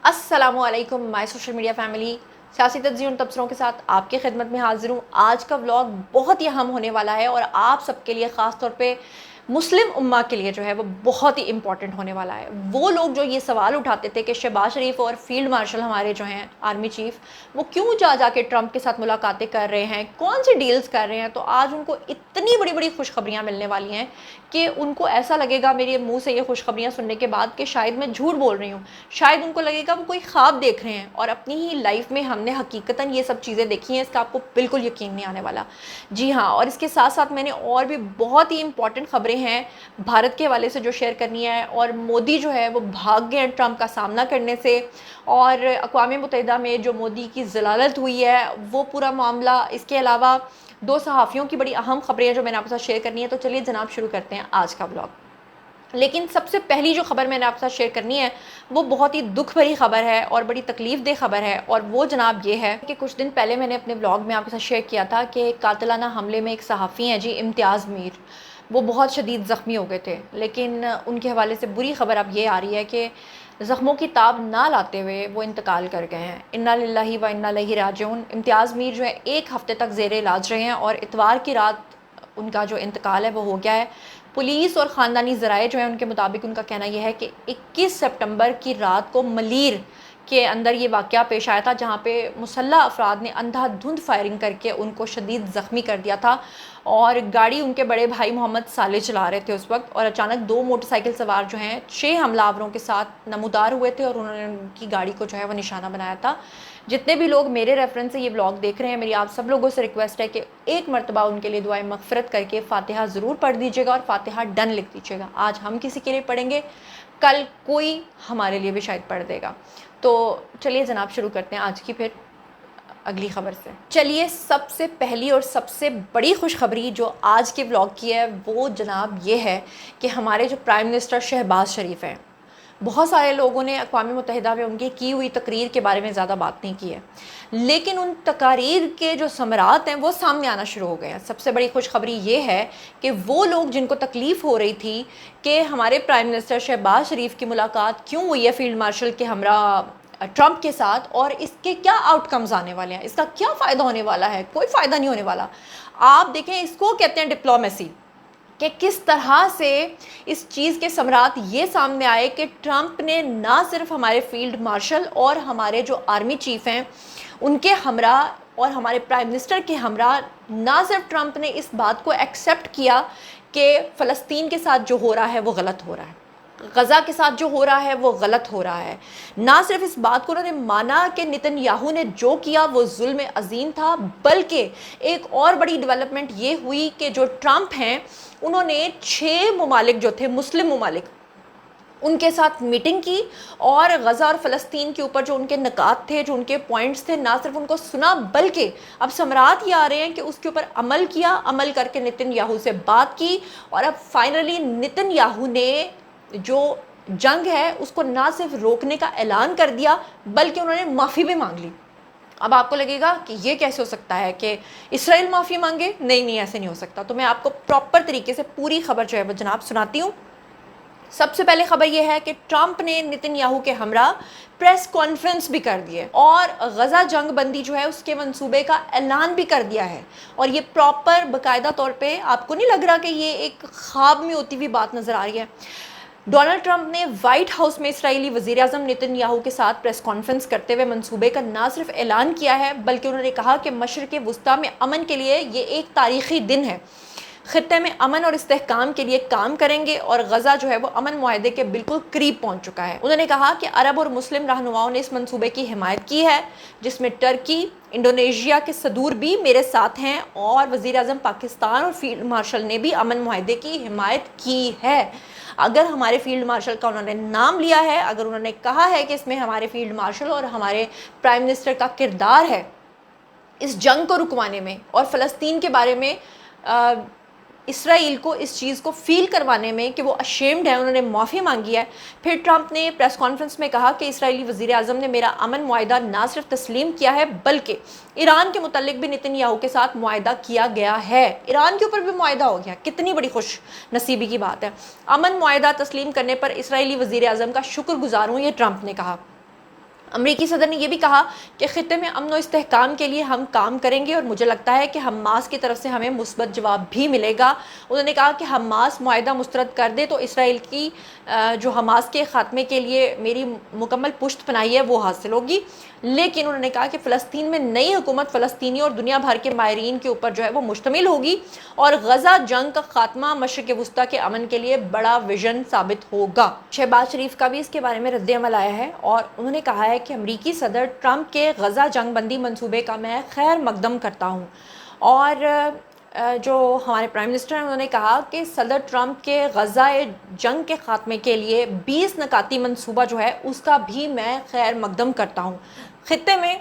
अस्सलामुअलैकुम my social media family. सियासी तज्ज़िया और तबसरों के साथ आपकी खिदमत में हाजिर हूँ। आज का व्लॉग बहुत ही अहम होने वाला है और आप सबके लिए ख़ास तौर पे मुस्लिम उम्मा के लिए जो है वो बहुत ही इंपॉर्टेंट होने वाला है। वो लोग जो ये सवाल उठाते थे कि शहबाज शरीफ और फील्ड मार्शल हमारे जो हैं आर्मी चीफ, वो क्यों जा के ट्रंप के साथ मुलाकातें कर रहे हैं, कौन सी डील्स कर रहे हैं, तो आज उनको इतनी बड़ी बड़ी खुशखबरियाँ मिलने वाली हैं कि उनको ऐसा लगेगा मेरे मुंह से ये खुशखबरियाँ सुनने के बाद कि शायद मैं झूठ बोल रही हूँ। शायद उनको लगेगा वो कोई ख्वाब देख रहे हैं और अपनी ही लाइफ में हमने हकीकतन ये सब चीज़ें देखी हैं। इसका आपको बिल्कुल यकीन नहीं आने वाला। जी हाँ, और इसके साथ साथ मैंने और भी बहुत ही इंपॉर्टेंट खबरें हैं भारत के हवाले से जो शेयर करनी है। और मोदी जो है वो भाग गए हैं ट्रंप का सामना करने से, और अक़वाम मुत्तहिदा में जो मोदी की ज़लालत हुई है वो पूरा मामला। इसके अलावा दो सहाफ़ियों की बड़ी अहम खबरें हैं जो मैंने आपके साथ शेयर करनी है। तो चलिए जनाब शुरू करते हैं आज का व्लॉग। लेकिन सबसे पहली जो खबर मैंने आपके साथ शेयर करनी है वो बहुत ही दुख भरी खबर है और बड़ी तकलीफ़ दह खबर है। और वो जनाब ये है कि कुछ दिन पहले मैंने अपने व्लॉग में आपके साथ शेयर किया था कि कातिलाना हमले में एक सहाफ़ी हैं जी इम्तियाज़ मीर, वो बहुत शदीद ज़ख्मी हो गए थे। लेकिन उनके हवाले से बुरी खबर अब ये आ रही है कि ज़ख्मों की ताब ना लाते हुए वो इंतकाल कर गए हैं। इन्ना लिल्लाहि व इन्ना इलैहि राजिऊन। इम्तियाज़ मीर जो है एक हफ़्ते तक ज़ेर इलाज रहे हैं और इतवार की रात उनका जो इंतकाल है वो हो गया है। पुलिस और ख़ानदानी ज़राए जो है उनके मुताबिक उनका कहना यह है कि 21 सितंबर की रात को मलीर के अंदर ये वाक़या पेश आया था, जहाँ पे मुसल्लह अफराद ने अंधाधुंध फायरिंग करके उनको शदीद ज़ख्मी कर दिया था। और गाड़ी उनके बड़े भाई मोहम्मद साले चला रहे थे उस वक्त, और अचानक दो मोटरसाइकिल सवार जो हैं 6 हमलावरों के साथ नमूदार हुए थे और उन्होंने उनकी गाड़ी को जो है वो निशाना बनाया था। जितने भी लोग मेरे रेफरेंस से ये व्लॉग देख रहे हैं, मेरी आप सब लोगों से रिक्वेस्ट है कि एक मरतबा उनके लिए दुआए मग़फ़िरत करके फ़ातिहा ज़रूर पढ़ दीजिएगा और फ़ातिहा डन लिख दीजिएगा। आज हम किसी के लिए पढ़ेंगे, कल कोई हमारे लिए भी शायद पढ़ देगा। तो चलिए जनाब शुरू करते हैं आज की फिर अगली खबर से। चलिए सबसे पहली और सबसे बड़ी खुशखबरी जो आज के व्लॉग की है वो जनाब ये है कि हमारे जो प्राइम मिनिस्टर शहबाज शरीफ हैं, बहुत सारे लोगों ने अक़वाम मुत्तहिदा में उनकी की हुई तकरीर के बारे में ज़्यादा बात नहीं की है, लेकिन उन तकारीर के जो समरात हैं वो सामने आना शुरू हो गए हैं। सबसे बड़ी खुशखबरी ये है कि वो लोग जिनको तकलीफ़ हो रही थी कि हमारे प्राइम मिनिस्टर शहबाज शरीफ की मुलाकात क्यों हुई है फील्ड मार्शल के हमरा ट्रंप के साथ और इसके क्या आउटकम्स आने वाले हैं, इसका क्या फ़ायदा होने वाला है, कोई फ़ायदा नहीं होने वाला। आप देखें, इसको कहते हैं डिप्लोमेसी, कि किस तरह से इस चीज़ के समरात ये सामने आए कि ट्रंप ने ना सिर्फ हमारे फील्ड मार्शल और हमारे जो आर्मी चीफ़ हैं उनके हमरा और हमारे प्राइम मिनिस्टर के हमरा, ना सिर्फ ट्रंप ने इस बात को एक्सेप्ट किया कि फ़लस्तीन के साथ जो हो रहा है वो गलत हो रहा है, गज़ा के साथ जो हो रहा है वो गलत हो रहा है, ना सिर्फ इस बात को उन्होंने माना कि नेतन्याहू ने जो किया वो जुल्म अज़ीम था, बल्कि एक और बड़ी डेवलपमेंट ये हुई कि जो ट्रंप हैं उन्होंने 6 ममालिक जो थे मुस्लिम ममालिक उनके साथ मीटिंग की और गज़ा और फ़लस्तीन के ऊपर जो उनके निकात थे, जो उनके पॉइंट्स थे, ना सिर्फ उनको सुना बल्कि अब समरात ये आ रहे हैं कि उसके ऊपर अमल किया, अमल करके नेतन्याहू से बात की और अब फाइनली नेतन्याहू ने जो जंग है उसको ना सिर्फ रोकने का ऐलान कर दिया बल्कि उन्होंने माफ़ी भी मांग ली। अब आपको लगेगा कि ये कैसे हो सकता है कि इसराइल माफ़ी मांगे? नहीं, ऐसे नहीं हो सकता। तो मैं आपको प्रॉपर तरीके से पूरी खबर जो है वो जनाब सुनाती हूँ। सबसे पहले खबर यह है कि ट्रंप ने नेतन्याहू के हमरा प्रेस कॉन्फ्रेंस भी कर दिए और गज़ा जंग बंदी जो है उसके मंसूबे का ऐलान भी कर दिया है। और ये प्रॉपर बाकायदा तौर पे, आपको नहीं लग रहा कि ये एक ख्वाब में होती हुई बात नज़र आ रही है। डोनाल्ड ट्रंप ने वाइट हाउस में इसराइली वज़ीर आज़म नेतन्याहू के साथ प्रेस कॉन्फ्रेंस करते हुए मंसूबे का ना सिर्फ ऐलान किया है बल्कि उन्होंने कहा कि मशरिक़ वुस्ता में अमन के लिए ये एक तारीख़ी दिन है, ख़ित्ते में अमन और इस्तेहकाम के लिए काम करेंगे और गज़ा जो है वो अमन मुआहदे के बिल्कुल करीब पहुंच चुका है। उन्होंने कहा कि अरब और मुस्लिम रहनुमाओं ने इस मंसूबे की हिमायत की है जिसमें टर्की, इंडोनेशिया के सदूर भी मेरे साथ हैं और वज़ीर आज़म पाकिस्तान और फील्ड मार्शल ने भी अमन मुआहदे की हिमायत की है। अगर हमारे फील्ड मार्शल का उन्होंने नाम लिया है, अगर उन्होंने कहा है कि इसमें हमारे फील्ड मार्शल और हमारे प्राइम मिनिस्टर का किरदार है इस जंग को रुकवाने में और फ़लस्तीन के बारे में इसराइल को इस चीज़ को फील करवाने में कि वो अशेम्ड है, उन्होंने माफ़ी मांगी है। फिर ट्रंप ने प्रेस कॉन्फ्रेंस में कहा कि इसराइली वज़ीर आज़म ने मेरा अमन मुआहदा ना सिर्फ तस्लीम किया है बल्कि ईरान के मुतल्लिक भी नेतन्याहू के साथ मुआहदा किया गया है। ईरान के ऊपर भी मुआहदा हो गया, कितनी बड़ी खुश नसीबी की बात है। अमन मुआहदा तस्लीम करने पर इसराइली वज़ीर आज़म का शुक्रगुज़ार हूँ, ये ट्रंप ने कहा। امریکی صدر نے یہ بھی کہا کہ خطے میں امن و استحکام کے لیے ہم کام کریں گے اور مجھے لگتا ہے کہ حماس کی طرف سے ہمیں مثبت جواب بھی ملے گا۔ انہوں نے کہا کہ حماس معاہدہ مسترد کر دے تو اسرائیل کی جو حماس کے خاتمے کے لیے میری مکمل پشت پناہی ہے وہ حاصل ہوگی، لیکن انہوں نے کہا کہ فلسطین میں نئی حکومت فلسطینی اور دنیا بھر کے ماہرین کے اوپر جو ہے وہ مشتمل ہوگی اور غزہ جنگ کا خاتمہ مشرق وسطیٰ کے امن کے لیے بڑا ویژن ثابت ہوگا۔ شہباز شریف کا بھی اس کے بارے میں رد عمل آیا ہے اور انہوں نے کہا ہے کہ امریکی صدر ٹرمپ کے غزہ جنگ بندی منصوبے کا میں خیر مقدم کرتا ہوں، اور جو ہمارے پرائم منسٹر ہیں انہوں نے کہا کہ صدر ٹرمپ کے غزہ جنگ کے خاتمے کے لیے 20 نکاتی منصوبہ جو ہے اس کا بھی میں خیر مقدم کرتا ہوں۔ خطے میں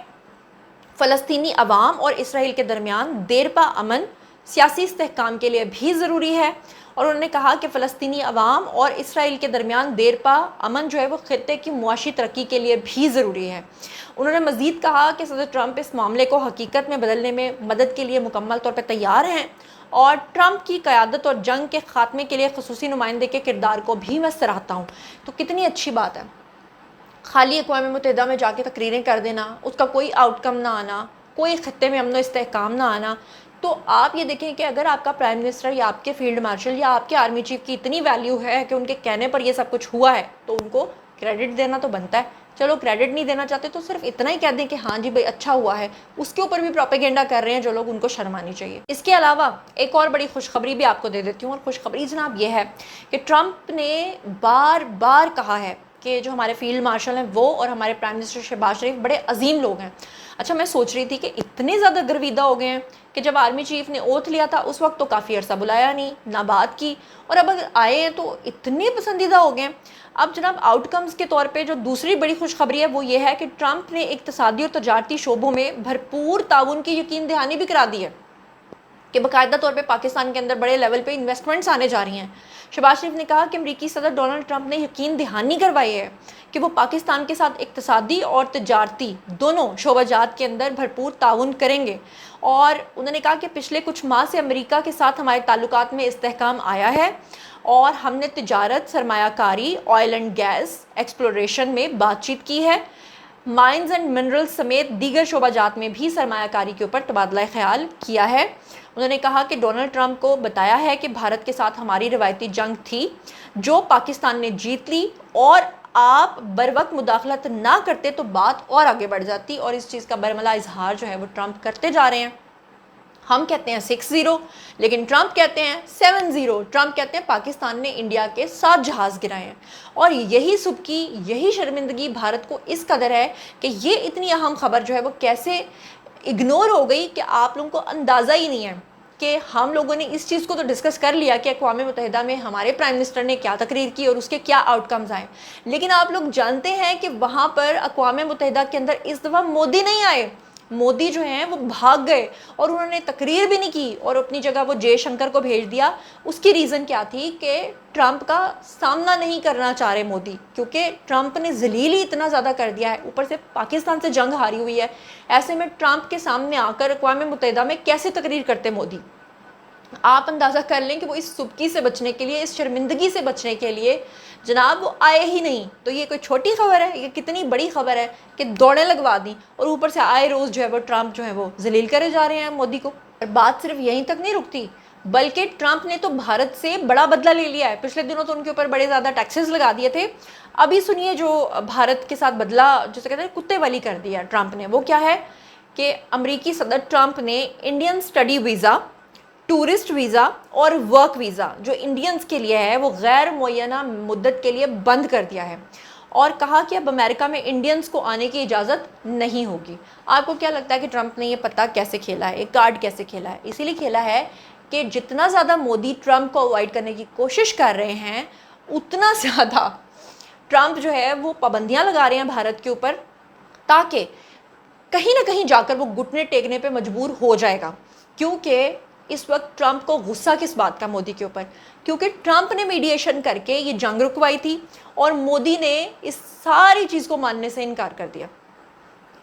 فلسطینی عوام اور اسرائیل کے درمیان دیرپا امن سیاسی استحکام کے لیے بھی ضروری ہے، اور انہوں نے کہا کہ فلسطینی عوام اور اسرائیل کے درمیان دیرپا امن جو ہے وہ خطے کی معاشی ترقی کے لیے بھی ضروری ہے۔ انہوں نے مزید کہا کہ صدر ٹرمپ اس معاملے کو حقیقت میں بدلنے میں مدد کے لیے مکمل طور پر تیار ہیں، اور ٹرمپ کی قیادت اور جنگ کے خاتمے کے لیے خصوصی نمائندے کے کردار کو بھی میں سراہتا ہوں۔ تو کتنی اچھی بات ہے، خالی اقوام متحدہ میں جا کے تقریریں کر دینا، اس کا کوئی آؤٹ کم نہ آنا، کوئی خطے میں امن و استحکام نہ آنا۔ تو آپ یہ دیکھیں کہ اگر آپ کا پرائم منسٹر یا آپ کے فیلڈ مارشل یا آپ کے آرمی چیف کی اتنی ویلیو ہے کہ ان کے کہنے پر یہ سب کچھ ہوا ہے تو ان کو کریڈٹ دینا تو بنتا ہے۔ چلو کریڈٹ نہیں دینا چاہتے تو صرف اتنا ہی کہہ دیں کہ ہاں جی بھائی اچھا ہوا ہے، اس کے اوپر بھی پروپیگنڈا کر رہے ہیں جو لوگ، ان کو شرم آنی چاہیے۔ اس کے علاوہ ایک اور بڑی خوشخبری بھی آپ کو دے دیتی ہوں، اور خوشخبری جناب یہ ہے کہ ٹرمپ نے بار بار کہا ہے کہ جو ہمارے فیلڈ مارشل ہیں وہ اور ہمارے پرائم منسٹر شہباز شریف بڑے عظیم لوگ ہیں۔ اچھا میں سوچ رہی تھی کہ اتنے زیادہ گرویدہ ہو گئے ہیں کہ جب آرمی چیف نے اوتھ لیا تھا اس وقت تو کافی عرصہ بلایا نہیں، نہ بات کی، اور اب اگر آئے ہیں تو اتنے پسندیدہ ہو گئے ہیں۔ اب جناب آؤٹ کمز کے طور پہ جو دوسری بڑی خوشخبری ہے وہ یہ ہے کہ ٹرمپ نے اقتصادی اور تجارتی شعبوں میں بھرپور تعاون کی یقین دہانی بھی کرا دی ہے کہ باقاعدہ طور پہ پاکستان کے اندر بڑے لیول پہ انویسٹمنٹس آنے جا رہی ہیں۔ شہباز شریف نے کہا کہ امریکی صدر ڈونلڈ ٹرمپ نے یقین دہانی کروائی ہے کہ وہ پاکستان کے ساتھ اقتصادی اور تجارتی دونوں شعبہ جات کے اندر بھرپور تعاون کریں گے، اور انہوں نے کہا کہ پچھلے کچھ ماہ سے امریکہ کے ساتھ ہمارے تعلقات میں استحکام آیا ہے اور ہم نے تجارت، سرمایہ کاری، آئل اینڈ گیس ایکسپلوریشن میں بات چیت کی ہے، مائنز اینڈ منرل سمیت دیگر شعبہ جات میں بھی سرمایہ کاری کے اوپر تبادلہ خیال کیا ہے۔ انہوں نے کہا کہ ڈونلڈ ٹرمپ کو بتایا ہے کہ بھارت کے ساتھ ہماری روایتی جنگ تھی جو پاکستان نے جیت لی، اور آپ بر وقت مداخلت نہ کرتے تو بات اور آگے بڑھ جاتی، اور اس چیز کا برملا اظہار جو ہے وہ ٹرمپ کرتے جا رہے ہیں۔ ہم کہتے ہیں 6-0 لیکن ٹرمپ کہتے ہیں 7-0، ٹرمپ کہتے ہیں پاکستان نے انڈیا کے 7 جہاز گرائے ہیں، اور یہی سبکی، یہی شرمندگی بھارت کو اس قدر ہے کہ یہ اتنی اہم خبر جو ہے وہ کیسے اگنور ہو گئی کہ آپ لوگوں کو اندازہ ہی نہیں ہے کہ ہم لوگوں نے اس چیز کو تو ڈسکس کر لیا کہ اقوام متحدہ میں ہمارے پرائم منسٹر نے کیا تقریر کی اور اس کے کیا آؤٹ کمز آئے، لیکن آپ لوگ جانتے ہیں کہ وہاں پر اقوام متحدہ کے اندر اس دفعہ مودی نہیں آئے، مودی جو ہیں وہ بھاگ گئے اور انہوں نے تقریر بھی نہیں کی اور اپنی جگہ وہ جے شنکر کو بھیج دیا۔ اس کی ریزن کیا تھی کہ ٹرمپ کا سامنا نہیں کرنا چاہ رہے مودی، کیونکہ ٹرمپ نے ذلیل ہی اتنا زیادہ کر دیا ہے، اوپر سے پاکستان سے جنگ ہاری ہوئی ہے، ایسے میں ٹرمپ کے سامنے آ کر اقوام متحدہ میں کیسے تقریر کرتے مودی؟ آپ اندازہ کر لیں کہ وہ اس سبکی سے بچنے کے لیے، اس شرمندگی سے بچنے کے لیے جناب وہ آئے ہی نہیں۔ تو یہ کوئی چھوٹی خبر ہے، یہ کتنی بڑی خبر ہے کہ دوڑیں لگوا دیں، اور اوپر سے آئے روز جو ہے وہ ٹرمپ جو ہے وہ ذلیل کرے جا رہے ہیں مودی کو۔ اور بات صرف یہیں تک نہیں رکتی، بلکہ ٹرمپ نے تو بھارت سے بڑا بدلہ لے لیا ہے۔ پچھلے دنوں تو ان کے اوپر بڑے زیادہ ٹیکسز لگا دیے تھے، ابھی سنیے جو بھارت کے ساتھ بدلہ جسے کہتے ہیں کتے والی کر دیا ٹرمپ نے، وہ کیا ہے کہ امریکی صدر ٹرمپ نے Indian study visa, tourist visa اور ورک ویزا جو انڈینز کے لیے ہے وہ غیر معینہ مدت کے لیے بند کر دیا ہے، اور کہا کہ اب امریکہ میں انڈینز کو آنے کی اجازت نہیں ہوگی۔ آپ کو کیا لگتا ہے کہ ٹرمپ نے یہ پتہ کیسے کھیلا ہے، یہ کارڈ کیسے کھیلا ہے؟ اسی لیے کھیلا ہے کہ جتنا زیادہ مودی ٹرمپ کو اوائڈ کرنے کی کوشش کر رہے ہیں، اتنا زیادہ ٹرمپ جو ہے وہ پابندیاں لگا رہے ہیں بھارت کے اوپر، تاکہ کہیں نہ کہیں جا کر وہ گھٹنے ٹیکنے پہ مجبور ہو جائے گا۔ کیونکہ اس وقت ٹرمپ کو غصہ کس بات کا مودی کے اوپر؟ کیونکہ ٹرمپ نے میڈیشن کر کے یہ جنگ رکوائی تھی اور مودی نے اس ساری چیز کو ماننے سے انکار کر دیا۔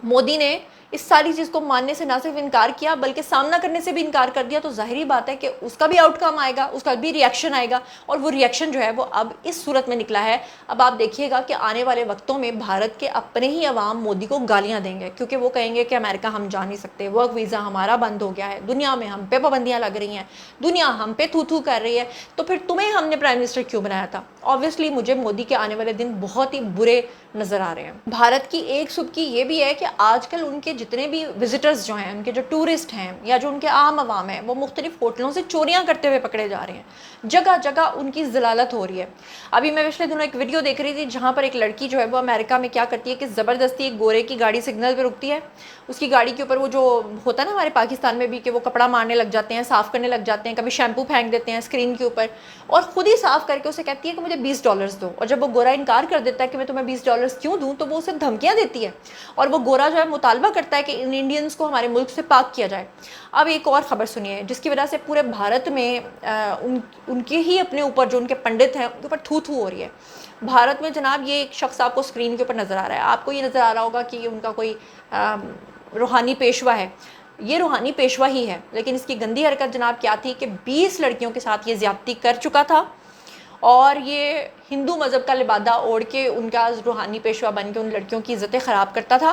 मोदी ने इस सारी चीज़ को मानने से ना सिर्फ इनकार किया बल्कि सामना करने से भी इनकार कर दिया, तो ज़ाहिरी बात है कि उसका भी आउटकम आएगा, उसका भी रिएक्शन आएगा, और वो रिएक्शन जो है वो अब इस सूरत में निकला है। अब आप देखिएगा कि आने वाले वक्तों में भारत के अपने ही अवाम मोदी को गालियाँ देंगे, क्योंकि वो कहेंगे कि अमेरिका हम जा नहीं सकते, वर्क वीज़ा हमारा बंद हो गया है, दुनिया में हम पे पाबंदियाँ लग रही हैं, दुनिया हम पे थू थू कर रही है, तो फिर तुम्हें हमने प्राइम मिनिस्टर क्यों बनाया था। ऑब्वियसली मुझे मोदी के आने वाले दिन बहुत ही बुरे नज़र आ रहे हैं। भारत की एक सुबकी ये भी है कि आजकल उनके जितने भी विजिटर्स जो हैं, उनके जो टूरिस्ट हैं या जो उनके आम आवाम हैं, वो मुख्तलिफ होटलों से चोरियां करते हुए पकड़े जा रहे हैं। जगह जगह उनकी ज़लालत हो रही है। अभी मैं पिछले दिनों एक वीडियो देख रही थी जहाँ पर एक लड़की जो है वो अमेरिका में क्या करती है कि ज़बरदस्ती एक गोरे की गाड़ी सिग्नल पर रुकती है, उसकी गाड़ी के ऊपर वो जो होता है ना हमारे पाकिस्तान में भी कि वो कपड़ा मारने लग जाते हैं, साफ़ करने लग जाते हैं, कभी शैम्पू फेंक देते हैं स्क्रीन के ऊपर, और ख़ुद ही साफ़ करके उसे कहती है कि मुझे $20 दो। और जब वो गोरा इनकार कर देता है कि मैं तुम्हें $20 क्यों दूँ, तो वो उसे धमकियाँ देती है, और वो गोरा जो है मुतालबा करता है कि इन इंडियंस को हमारे मुल्क से पाक किया जाए। अब एक और ख़बर सुनिए जिसकी वजह से पूरे भारत में उनके ही अपने ऊपर जो उनके पंडित हैं उनके ऊपर थू थू हो रही है। भारत में जनाब ये एक शख्स आपको स्क्रीन के ऊपर नज़र आ रहा है, आपको ये नज़र आ रहा होगा कि उनका कोई रूहानी पेशवा है। ये रूहानी पेशवा ही है, लेकिन इसकी गंदी हरकत जनाब क्या थी कि 20 लड़कियों के साथ ये ज़्यादती कर चुका था, और ये हिंदू मज़हब का लिबादा ओढ़ के उनका रूहानी पेशवा बन के उन लड़कियों की इज़्ज़तें ख़राब करता था।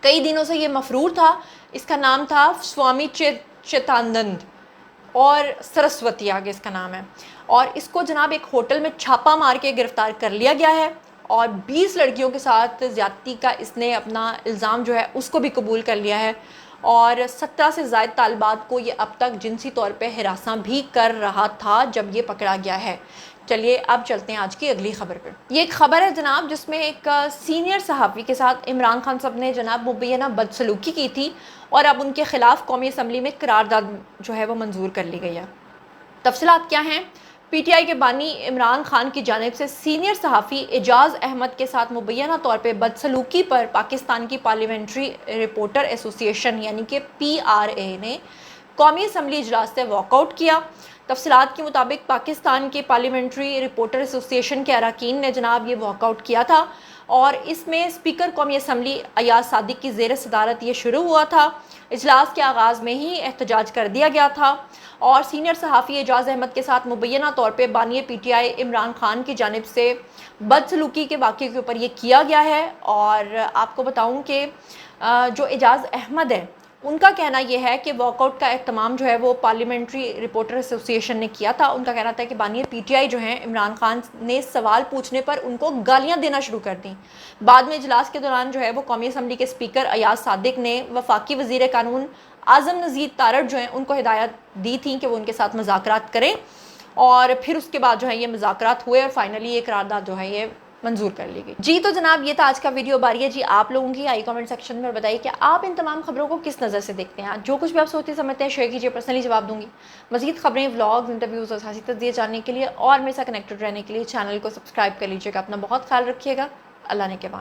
कई दिनों से ये मफरूर था। इसका नाम था स्वामी चेतानंद, और सरस्वती आगे इसका नाम है, और इसको जनाब एक होटल में छापा मार के गिरफ़्तार कर लिया गया है, और 20 लड़कियों के साथ ज़्यादती का इसने अपना इल्ज़ाम जो है उसको भी कबूल कर लिया है, और 17 से ज़ायद तालिबात को ये अब तक जिनसी तौर पे हिरासा भी कर रहा था जब ये पकड़ा गया है। चलिए अब चलते हैं आज की अगली खबर पे। ये एक खबर है जनाब जिसमें एक सीनियर सहाफ़ी के साथ इमरान खान साहब ने जनाब मुबैना बदसलूकी की थी, और अब उनके ख़िलाफ़ कौमी असम्बली में करारदाद जो है वो मंजूर कर ली गई है। तफसीलात क्या हैं? पीटीआई के बानी इमरान खान की जानिब से सीनियर सहाफ़ी एजाज़ अहमद के साथ मुबैना तौर पर बदसलूकी पर पाकिस्तान की पार्लियामेंट्री रिपोर्टर एसोसिएशन यानी कि PRA ने कौमी असम्बली इजलास से वॉकआउट किया। तफसीलात के मुताबिक पाकिस्तान के पार्लियामेंट्री रिपोर्टर एसोसिएशन के अरकान ने जनाब ये वॉकआउट किया था, और इसमें स्पीकर कौमी असम्बली अयाज सादिक की ज़ेर सदारत ये शुरू हुआ था। इजलास के आगाज़ में ही एहतजाज कर दिया गया था, और सीनियर सहाफ़ी एजाज़ अहमद के साथ मुबैना तौर पर बानी PTI इमरान खान की जानिब से बदसलूकी के वाक़े के ऊपर ये किया गया है। और आपको बताऊँ कि जो एजाज़ अहमद है उनका कहना यह है कि वॉकआउट का एहतमाम जो है वो पार्लियामेंट्री रिपोर्टर एसोसिएशन ने किया था। उनका कहना था कि बानी PTI जो हैं इमरान खान ने सवाल पूछने पर उनको गालियां देना शुरू कर दी। बाद में इजलास के दौरान जो है वो कौमी असम्बली के स्पीकर अयाज सादिक ने वफाकी वज़ीर कानून आज़म नज़ीर तारड़ जो हैं उनको हिदायत दी थी कि वो उनके साथ मुज़ाकरात करें, और फिर उसके बाद जो है ये मुज़ाकरात हुए और फाइनली ये करारदाद जो है ये मंजूर कर ली गई। जी तो जनाब ये था आज का वीडियो। बारी है जी आप लोगों की, आई कमेंट सेक्शन में बताइए कि आप इन तमाम खबरों को किस नज़र से देखते हैं। जो कुछ भी आप सोचते समझते हैं शेयर कीजिए, पर्सनली जवाब दूंगी। मज़ीद खबरें, व्लॉग्स, इंटरव्यूज़ और सियासी तज्ज़िये जानने के लिए और मेरे साथ कनेक्टेड रहने के लिए चैनल को सब्सक्राइब कर लीजिएगा। अपना बहुत ख्याल रखिएगा। अल्लाह ने के बाद।